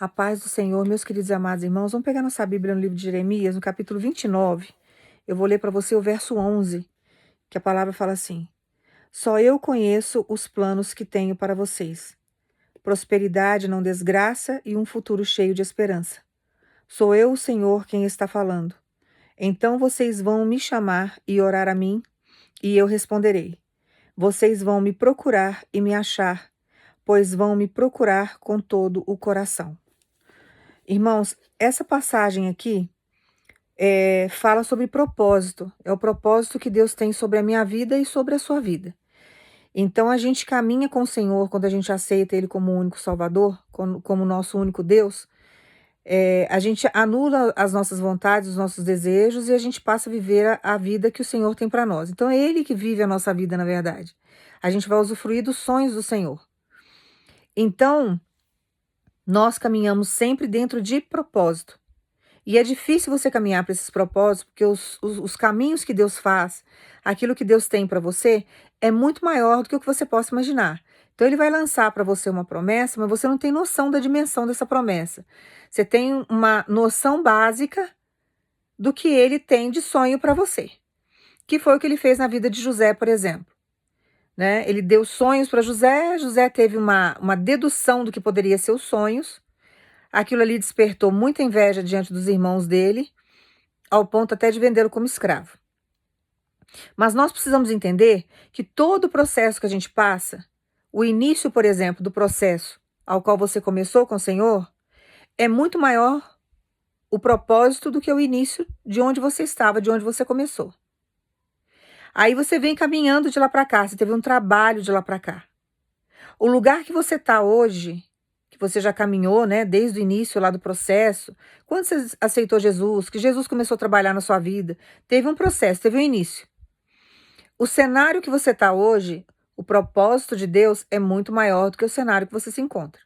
A paz do Senhor, meus queridos e amados irmãos, vamos pegar nossa Bíblia no livro de Jeremias, no capítulo 29. Eu vou ler para você o verso 11, que a palavra fala assim: Só eu conheço os planos que tenho para vocês. Prosperidade, não desgraça e um futuro cheio de esperança. Sou eu, o Senhor, quem está falando. Então vocês vão me chamar e orar a mim, e eu responderei. Vocês vão me procurar e me achar, pois vão me procurar com todo o coração. Irmãos, essa passagem aqui fala sobre propósito. É o propósito que Deus tem sobre a minha vida e sobre a sua vida. Então, a gente caminha com o Senhor quando a gente aceita Ele como o único Salvador, como nosso único Deus. A gente anula as nossas vontades, os nossos desejos e a gente passa a viver a vida que o Senhor tem para nós. Então, é Ele que vive a nossa vida, na verdade. A gente vai usufruir dos sonhos do Senhor. Então, nós caminhamos sempre dentro de propósito. E é difícil você caminhar para esses propósitos, porque os caminhos que Deus faz, aquilo que Deus tem para você, é muito maior do que o que você possa imaginar. Então, Ele vai lançar para você uma promessa, mas você não tem noção da dimensão dessa promessa. Você tem uma noção básica do que Ele tem de sonho para você, que foi o que Ele fez na vida de José, por exemplo. Né? Ele deu sonhos para José, José teve uma dedução do que poderia ser os sonhos. Aquilo ali despertou muita inveja diante dos irmãos dele, ao ponto até de vendê-lo como escravo. Mas nós precisamos entender que todo o processo que a gente passa, o início, por exemplo, do processo ao qual você começou com o Senhor, é muito maior o propósito do que o início de onde você estava, de onde você começou. Aí você vem caminhando de lá para cá, você teve um trabalho de lá para cá. O lugar que você está hoje, que você já caminhou, né, desde o início lá do processo, quando você aceitou Jesus, que Jesus começou a trabalhar na sua vida, teve um processo, teve um início. O cenário que você está hoje, o propósito de Deus é muito maior do que o cenário que você se encontra.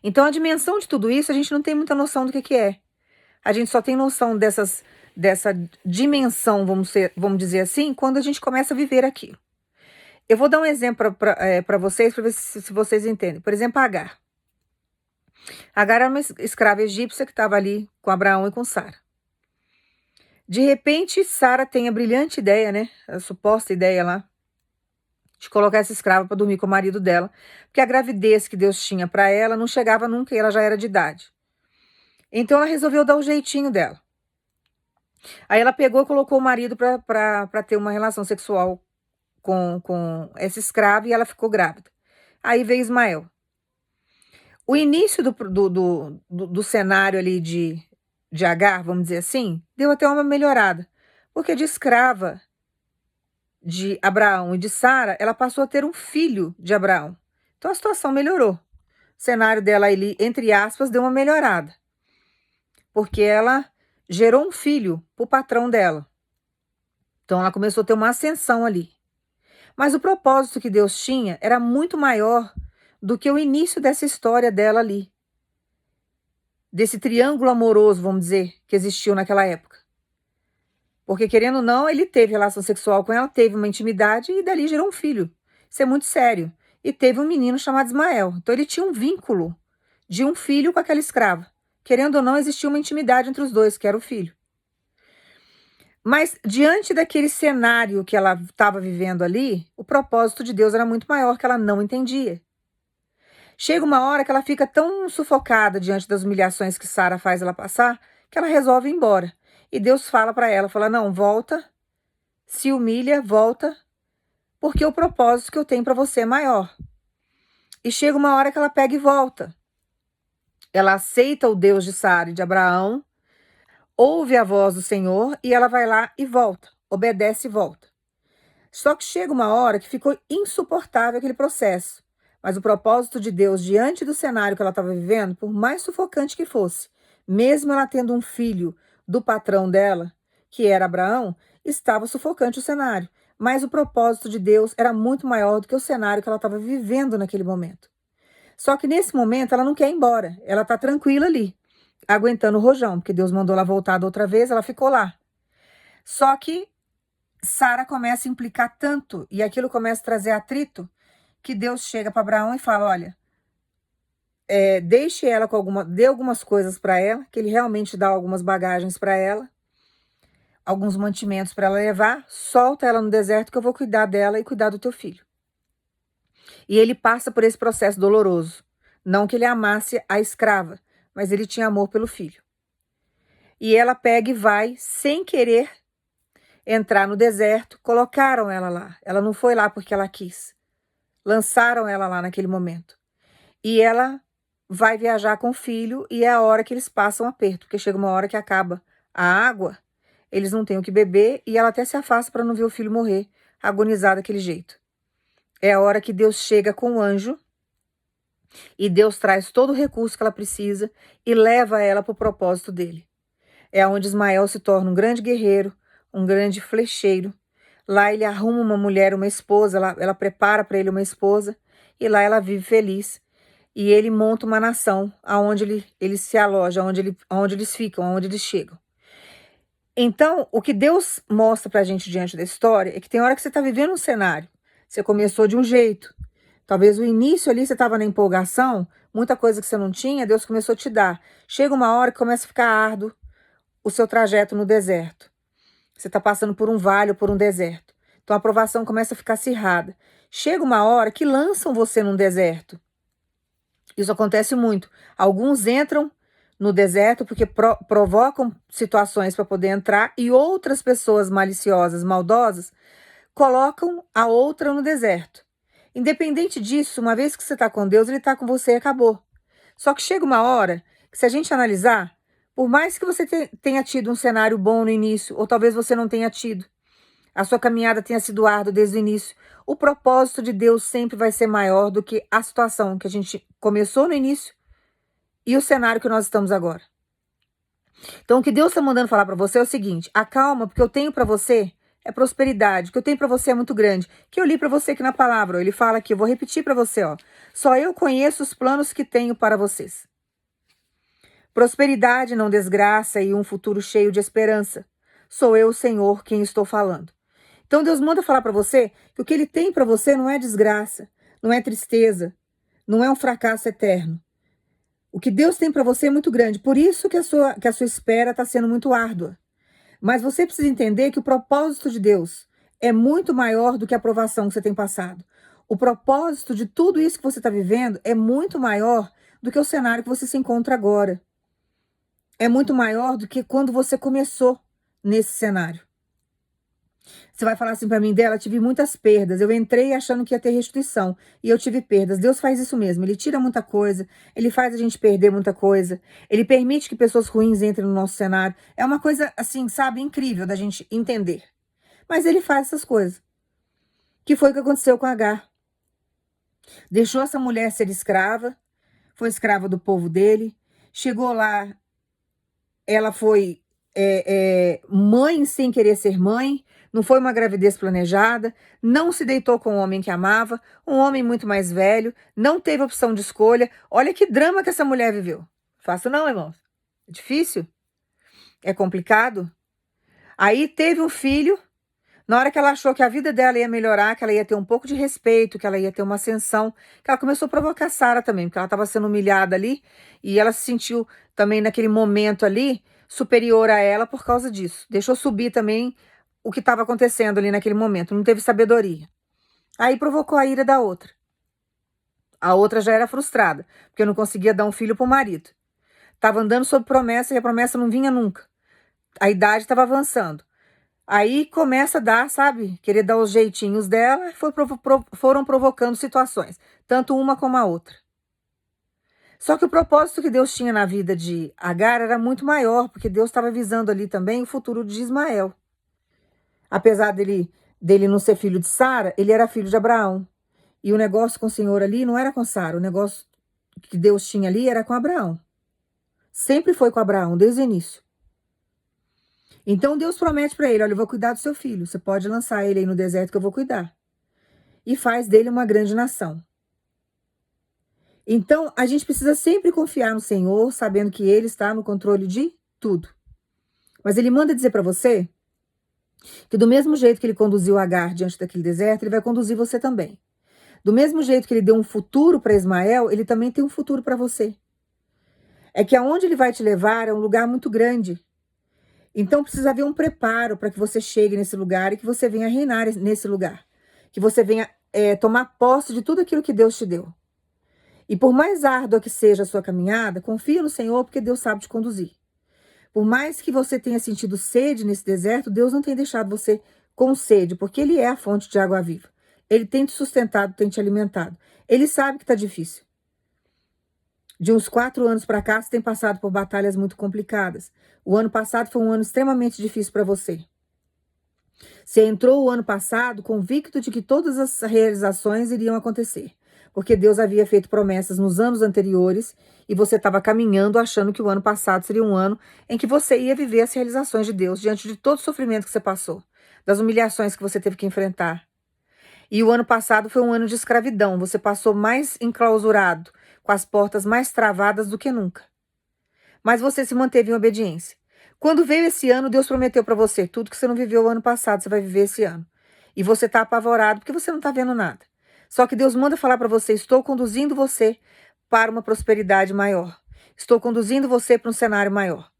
Então, a dimensão de tudo isso, a gente não tem muita noção do que é. A gente só tem noção dessa dimensão, vamos dizer assim, quando a gente começa a viver aquilo. Eu vou dar um exemplo para vocês, para ver se vocês entendem. Por exemplo, Agar. Agar era uma escrava egípcia que estava ali com Abraão e com Sara. De repente, Sara tem a brilhante ideia, né? A suposta ideia lá, de colocar essa escrava para dormir com o marido dela, porque a gravidez que Deus tinha para ela não chegava nunca e ela já era de idade. Então, ela resolveu dar o jeitinho dela. Aí ela pegou e colocou o marido para ter uma relação sexual com essa escrava e ela ficou grávida. Aí veio Ismael. O início do cenário ali de Agar, vamos dizer assim, deu até uma melhorada. Porque de escrava de Abraão e de Sara, ela passou a ter um filho de Abraão. Então a situação melhorou. O cenário dela ali, entre aspas, deu uma melhorada. Porque ela gerou um filho para o patrão dela. Então ela começou a ter uma ascensão ali. Mas o propósito que Deus tinha era muito maior do que o início dessa história dela ali. Desse triângulo amoroso, vamos dizer, que existiu naquela época. Porque, querendo ou não, ele teve relação sexual com ela, teve uma intimidade e dali gerou um filho. Isso é muito sério. E teve um menino chamado Ismael. Então ele tinha um vínculo de um filho com aquela escrava. Querendo ou não, existia uma intimidade entre os dois, que era o filho. Mas, diante daquele cenário que ela estava vivendo ali, o propósito de Deus era muito maior, que ela não entendia. Chega uma hora que ela fica tão sufocada diante das humilhações que Sara faz ela passar, que ela resolve ir embora. E Deus fala para ela, fala, não, volta, se humilha, volta, porque o propósito que eu tenho para você é maior. E chega uma hora que ela pega e volta. Ela aceita o Deus de Sara e de Abraão, ouve a voz do Senhor e ela vai lá e volta, obedece e volta. Só que chega uma hora que ficou insuportável aquele processo. Mas o propósito de Deus diante do cenário que ela estava vivendo, por mais sufocante que fosse, mesmo ela tendo um filho do patrão dela, que era Abraão, estava sufocante o cenário. Mas o propósito de Deus era muito maior do que o cenário que ela estava vivendo naquele momento. Só que nesse momento ela não quer ir embora, ela está tranquila ali, aguentando o rojão, porque Deus mandou ela voltar da outra vez, ela ficou lá. Só que Sara começa a implicar tanto e aquilo começa a trazer atrito, que Deus chega para Abraão e fala, olha, deixe ela dê algumas coisas para ela, que ele realmente dá algumas bagagens para ela, alguns mantimentos para ela levar, solta ela no deserto que eu vou cuidar dela e cuidar do teu filho. E ele passa por esse processo doloroso. Não que ele amasse a escrava, mas ele tinha amor pelo filho. E ela pega e vai, sem querer entrar no deserto, colocaram ela lá. Ela não foi lá porque ela quis. Lançaram ela lá naquele momento. E ela vai viajar com o filho e é a hora que eles passam aperto, porque chega uma hora que acaba a água, eles não têm o que beber e ela até se afasta para não ver o filho morrer, agonizar daquele jeito. É a hora que Deus chega com o anjo e Deus traz todo o recurso que ela precisa e leva ela para o propósito dele. É onde Ismael se torna um grande guerreiro, um grande flecheiro. Lá ele arruma uma mulher, uma esposa, ela prepara para ele uma esposa e lá ela vive feliz. E ele monta uma nação aonde ele se aloja, aonde eles ficam, aonde eles chegam. Então, o que Deus mostra pra gente diante da história é que tem hora que você está vivendo um cenário. Você começou de um jeito. Talvez o início ali você estava na empolgação, muita coisa que você não tinha, Deus começou a te dar. Chega uma hora que começa a ficar árduo o seu trajeto no deserto. Você está passando por um vale ou por um deserto. Então a aprovação começa a ficar acirrada. Chega uma hora que lançam você num deserto. Isso acontece muito. Alguns entram no deserto porque provocam situações para poder entrar e outras pessoas maliciosas, maldosas, colocam a outra no deserto. Independente disso, uma vez que você está com Deus, ele está com você e acabou. Só que chega uma hora que, se a gente analisar, por mais que você tenha tido um cenário bom no início, ou talvez você não tenha tido, a sua caminhada tenha sido árdua desde o início, o propósito de Deus sempre vai ser maior do que a situação que a gente começou no início e o cenário que nós estamos agora. Então, o que Deus está mandando falar para você é o seguinte: acalma, porque eu tenho para você é prosperidade, o que eu tenho para você é muito grande. Que eu li para você aqui na palavra, ó, ele fala aqui, eu vou repetir para você, ó. Só eu conheço os planos que tenho para vocês. Prosperidade, não desgraça e um futuro cheio de esperança. Sou eu, o Senhor, quem estou falando. Então Deus manda falar para você que o que ele tem para você não é desgraça, não é tristeza, não é um fracasso eterno. O que Deus tem para você é muito grande, por isso que a sua espera está sendo muito árdua. Mas você precisa entender que o propósito de Deus é muito maior do que a aprovação que você tem passado. O propósito de tudo isso que você está vivendo é muito maior do que o cenário que você se encontra agora. É muito maior do que quando você começou nesse cenário. Você vai falar assim para mim, dela, tive muitas perdas. Eu entrei achando que ia ter restituição e eu tive perdas. Deus faz isso mesmo. Ele tira muita coisa, ele faz a gente perder muita coisa. Ele permite que pessoas ruins entrem no nosso cenário. É uma coisa assim, sabe, incrível da gente entender. Mas ele faz essas coisas. Que foi o que aconteceu com Agar. Deixou essa mulher ser escrava, foi escrava do povo dele. Chegou lá, ela foi mãe sem querer ser mãe. Não foi uma gravidez planejada, não se deitou com um homem que amava, um homem muito mais velho, não teve opção de escolha. Olha que drama que essa mulher viveu. Fácil não, irmãos. É difícil, é complicado. Aí teve um filho, na hora que ela achou que a vida dela ia melhorar, que ela ia ter um pouco de respeito, que ela ia ter uma ascensão, que ela começou a provocar Sara também, porque ela estava sendo humilhada ali, e ela se sentiu também naquele momento ali superior a ela por causa disso. Deixou subir também o que estava acontecendo ali naquele momento, não teve sabedoria. Aí provocou a ira da outra. A outra já era frustrada, porque não conseguia dar um filho para o marido. Estava andando sob promessa e a promessa não vinha nunca. A idade estava avançando. Aí começa a dar, sabe, querer dar os jeitinhos dela, foram provocando situações, tanto uma como a outra. Só que o propósito que Deus tinha na vida de Agar era muito maior, porque Deus estava visando ali também o futuro de Ismael. Apesar dele não ser filho de Sara, ele era filho de Abraão. E o negócio com o Senhor ali não era com Sara, o negócio que Deus tinha ali era com Abraão. Sempre foi com Abraão, desde o início. Então Deus promete para ele, olha, eu vou cuidar do seu filho, você pode lançar ele aí no deserto que eu vou cuidar. E faz dele uma grande nação. Então a gente precisa sempre confiar no Senhor, sabendo que ele está no controle de tudo. Mas ele manda dizer para você que do mesmo jeito que ele conduziu Agar diante daquele deserto, ele vai conduzir você também. Do mesmo jeito que ele deu um futuro para Ismael, ele também tem um futuro para você. É que aonde ele vai te levar é um lugar muito grande. Então precisa haver um preparo para que você chegue nesse lugar e que você venha reinar nesse lugar. Que você venha tomar posse de tudo aquilo que Deus te deu. E por mais árdua que seja a sua caminhada, confia no Senhor, porque Deus sabe te conduzir. Por mais que você tenha sentido sede nesse deserto, Deus não tem deixado você com sede, porque Ele é a fonte de água viva. Ele tem te sustentado, tem te alimentado. Ele sabe que está difícil. De uns 4 anos para cá, você tem passado por batalhas muito complicadas. O ano passado foi um ano extremamente difícil para você. Você entrou o ano passado convicto de que todas as realizações iriam acontecer, porque Deus havia feito promessas nos anos anteriores e você estava caminhando achando que o ano passado seria um ano em que você ia viver as realizações de Deus diante de todo o sofrimento que você passou, das humilhações que você teve que enfrentar. E o ano passado foi um ano de escravidão, você passou mais enclausurado, com as portas mais travadas do que nunca. Mas você se manteve em obediência. Quando veio esse ano, Deus prometeu para você, tudo que você não viveu o ano passado, você vai viver esse ano. E você está apavorado porque você não está vendo nada. Só que Deus manda falar para você, estou conduzindo você para uma prosperidade maior. Estou conduzindo você para um cenário maior.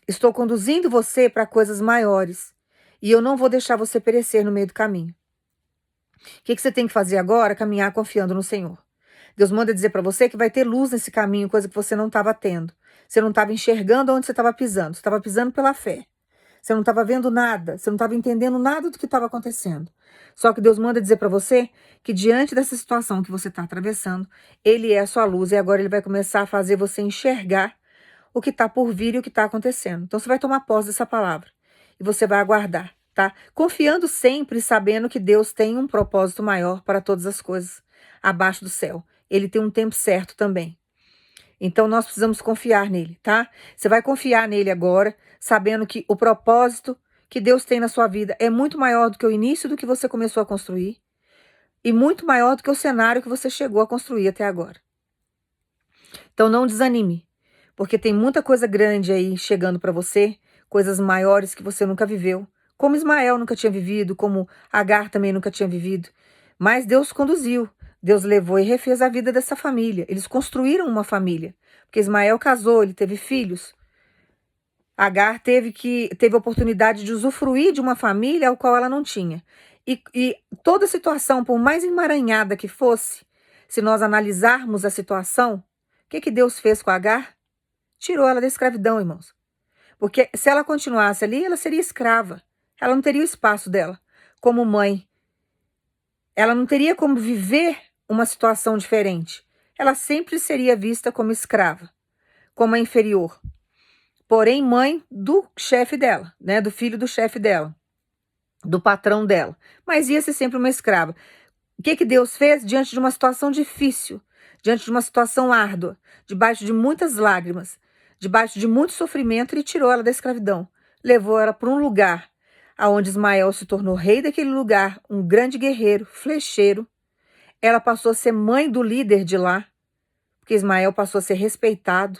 Estou conduzindo você para coisas maiores. E eu não vou deixar você perecer no meio do caminho. O que você tem que fazer agora? Caminhar confiando no Senhor. Deus manda dizer para você que vai ter luz nesse caminho, coisa que você não estava tendo. Você não estava enxergando onde você estava pisando. Você estava pisando pela fé. Você não estava vendo nada. Você não estava entendendo nada do que estava acontecendo. Só que Deus manda dizer para você que diante dessa situação que você está atravessando, Ele é a sua luz e agora Ele vai começar a fazer você enxergar o que está por vir e o que está acontecendo. Então você vai tomar posse dessa palavra e você vai aguardar, tá? Confiando sempre e sabendo que Deus tem um propósito maior para todas as coisas abaixo do céu. Ele tem um tempo certo também. Então nós precisamos confiar nele, tá? Você vai confiar nele agora, sabendo que o propósito que Deus tem na sua vida é muito maior do que o início do que você começou a construir e muito maior do que o cenário que você chegou a construir até agora. Então não desanime, porque tem muita coisa grande aí chegando para você, coisas maiores que você nunca viveu, como Ismael nunca tinha vivido, como Agar também nunca tinha vivido. Mas Deus conduziu. Deus levou e refez a vida dessa família. Eles construíram uma família. Porque Ismael casou, ele teve filhos. Agar teve a oportunidade de usufruir de uma família ao qual ela não tinha. E toda situação, por mais emaranhada que fosse, se nós analisarmos a situação, o que Deus fez com Agar? Tirou ela da escravidão, irmãos. Porque se ela continuasse ali, ela seria escrava. Ela não teria o espaço dela como mãe. Ela não teria como viver uma situação diferente. Ela sempre seria vista como escrava, como a inferior. Porém, mãe do chefe dela, né? Do filho do chefe dela, do patrão dela. Mas ia ser sempre uma escrava. O que Deus fez diante de uma situação difícil, diante de uma situação árdua, debaixo de muitas lágrimas, debaixo de muito sofrimento, Ele tirou ela da escravidão, levou ela para um lugar aonde Ismael se tornou rei daquele lugar, um grande guerreiro, flecheiro. Ela passou a ser mãe do líder de lá, porque Ismael passou a ser respeitado.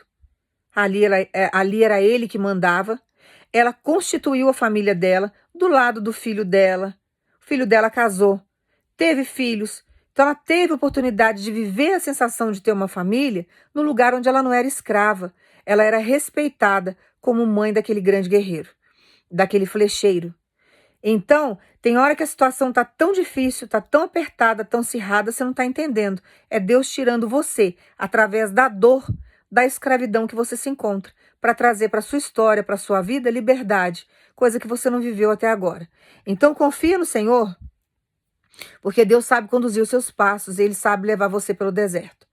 Ali era ele que mandava. Ela constituiu a família dela do lado do filho dela. O filho dela casou, teve filhos. Então ela teve a oportunidade de viver a sensação de ter uma família no lugar onde ela não era escrava. Ela era respeitada como mãe daquele grande guerreiro, daquele flecheiro. Então, tem hora que a situação está tão difícil, está tão apertada, tão acirrada, você não está entendendo. É Deus tirando você, através da dor, da escravidão que você se encontra, para trazer para a sua história, para a sua vida, liberdade, coisa que você não viveu até agora. Então, confia no Senhor, porque Deus sabe conduzir os seus passos, e Ele sabe levar você pelo deserto.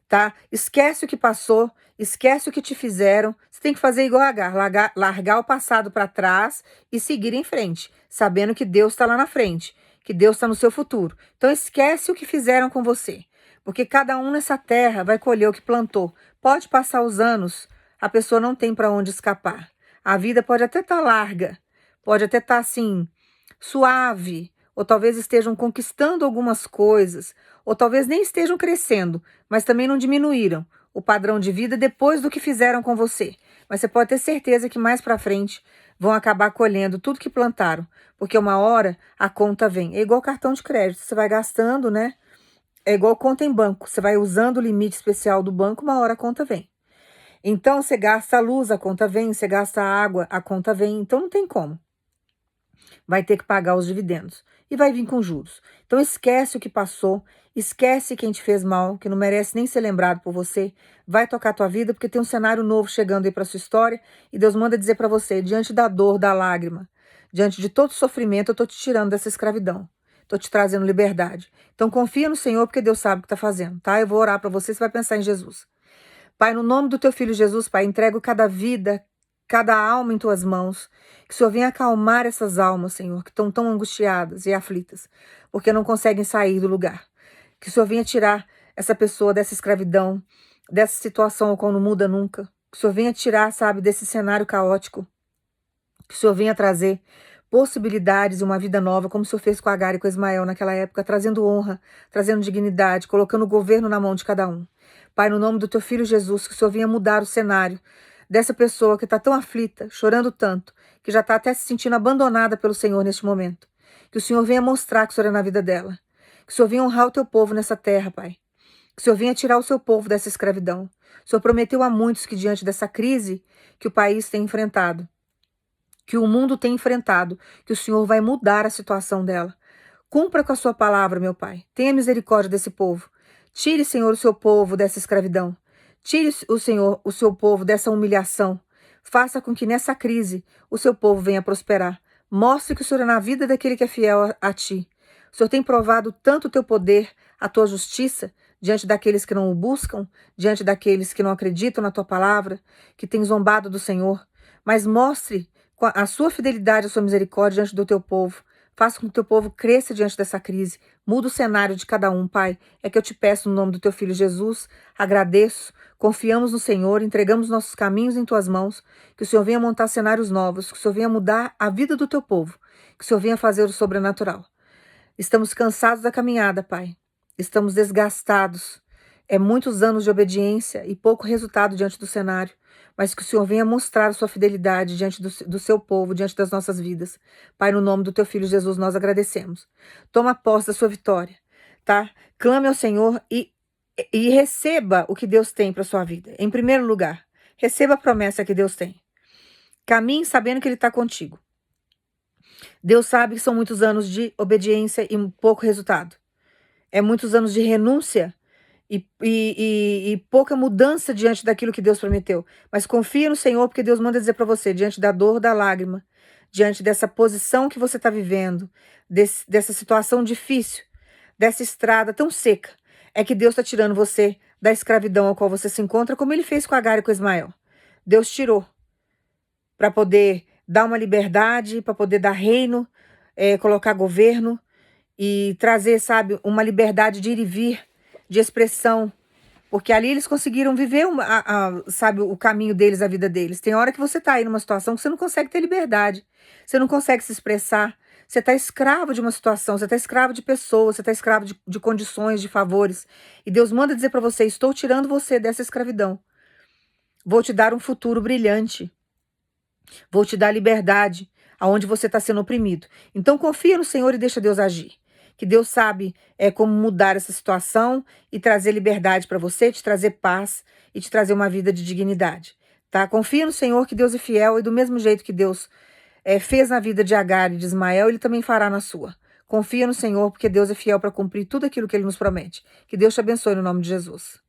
Tá? Esquece o que passou, esquece o que te fizeram. Você tem que fazer igual a Agar, largar o passado para trás e seguir em frente, sabendo que Deus está lá na frente, que Deus está no seu futuro. Então esquece o que fizeram com você, porque cada um nessa terra vai colher o que plantou. Pode passar os anos, a pessoa não tem para onde escapar. A vida pode até estar larga, pode até estar assim, suave, ou talvez estejam conquistando algumas coisas, ou talvez nem estejam crescendo, mas também não diminuíram o padrão de vida depois do que fizeram com você. Mas você pode ter certeza que mais para frente vão acabar colhendo tudo que plantaram, porque uma hora a conta vem. É igual cartão de crédito, você vai gastando, né? é igual conta em banco. Você vai usando o limite especial do banco, uma hora a conta vem. Então, você gasta a luz, a conta vem. Você gasta a água, a conta vem. Então, não tem como. Vai ter que pagar os dividendos. E vai vir com juros. Então, esquece o que passou. Esquece quem te fez mal, que não merece nem ser lembrado por você. Vai tocar a tua vida, porque tem um cenário novo chegando aí para sua história. E Deus manda dizer para você, diante da dor, da lágrima, diante de todo sofrimento, eu estou te tirando dessa escravidão. Estou te trazendo liberdade. Então, confia no Senhor, porque Deus sabe o que está fazendo, tá? Eu vou orar para você, você vai pensar em Jesus. Pai, no nome do teu filho Jesus, Pai, entrego cada vida, cada alma em tuas mãos. Que o Senhor venha acalmar essas almas, Senhor, que estão tão angustiadas e aflitas, porque não conseguem sair do lugar. Que o Senhor venha tirar essa pessoa dessa escravidão, dessa situação ao qual não muda nunca. Que o Senhor venha tirar, sabe, desse cenário caótico. Que o Senhor venha trazer possibilidades e uma vida nova, como o Senhor fez com Agar e com Ismael naquela época, trazendo honra, trazendo dignidade, colocando o governo na mão de cada um. Pai, no nome do teu filho Jesus, que o Senhor venha mudar o cenário dessa pessoa que está tão aflita, chorando tanto, que já está até se sentindo abandonada pelo Senhor neste momento. Que o Senhor venha mostrar que o Senhor é na vida dela. Que o Senhor venha honrar o teu povo nessa terra, Pai. Que o Senhor venha tirar o seu povo dessa escravidão. O Senhor prometeu a muitos que diante dessa crise que o país tem enfrentado, que o mundo tem enfrentado, que o Senhor vai mudar a situação dela. Cumpra com a sua palavra, meu Pai. Tenha misericórdia desse povo. Tire, Senhor, o seu povo dessa escravidão. Tire, o Senhor, o seu povo dessa humilhação. Faça com que nessa crise o seu povo venha prosperar. Mostre que o Senhor é na vida daquele que é fiel a ti. O Senhor tem provado tanto o teu poder, a tua justiça, diante daqueles que não o buscam, diante daqueles que não acreditam na tua palavra, que têm zombado do Senhor. Mas mostre a sua fidelidade, a sua misericórdia diante do teu povo. Faça com que o teu povo cresça diante dessa crise. Muda o cenário de cada um, Pai. É que eu te peço no nome do teu filho Jesus. Agradeço. Confiamos no Senhor. Entregamos nossos caminhos em tuas mãos. Que o Senhor venha montar cenários novos. Que o Senhor venha mudar a vida do teu povo. Que o Senhor venha fazer o sobrenatural. Estamos cansados da caminhada, Pai. Estamos desgastados. É muitos anos de obediência e pouco resultado diante do cenário. Mas que o Senhor venha mostrar a sua fidelidade diante do seu povo, diante das nossas vidas. Pai, no nome do teu filho Jesus, nós agradecemos. Toma posse da sua vitória, tá? Clame ao Senhor e receba o que Deus tem para sua vida. Em primeiro lugar, receba a promessa que Deus tem. Caminhe sabendo que Ele está contigo. Deus sabe que são muitos anos de obediência e pouco resultado. É muitos anos de renúncia e pouca mudança diante daquilo que Deus prometeu. Mas confia no Senhor, porque Deus manda dizer para você, diante da dor, da lágrima, diante dessa posição que você está vivendo, dessa situação difícil, dessa estrada tão seca, é que Deus está tirando você da escravidão ao qual você se encontra, como Ele fez com Agar e com Ismael. Deus tirou para poder dar uma liberdade, para poder dar reino, colocar governo e trazer, sabe, uma liberdade de ir e vir, de expressão, porque ali eles conseguiram viver sabe, o caminho deles, a vida deles. Tem hora que você está aí numa situação que você não consegue ter liberdade, você não consegue se expressar, você está escravo de uma situação, você está escravo de pessoas, você está escravo de condições, de favores. E Deus manda dizer para você, estou tirando você dessa escravidão. Vou te dar um futuro brilhante. Vou te dar liberdade aonde você está sendo oprimido. Então confia no Senhor e deixa Deus agir. Que Deus sabe como mudar essa situação e trazer liberdade para você, te trazer paz e te trazer uma vida de dignidade. Tá? Confia no Senhor que Deus é fiel e do mesmo jeito que Deus fez na vida de Agar e de Ismael, Ele também fará na sua. Confia no Senhor porque Deus é fiel para cumprir tudo aquilo que Ele nos promete. Que Deus te abençoe no nome de Jesus.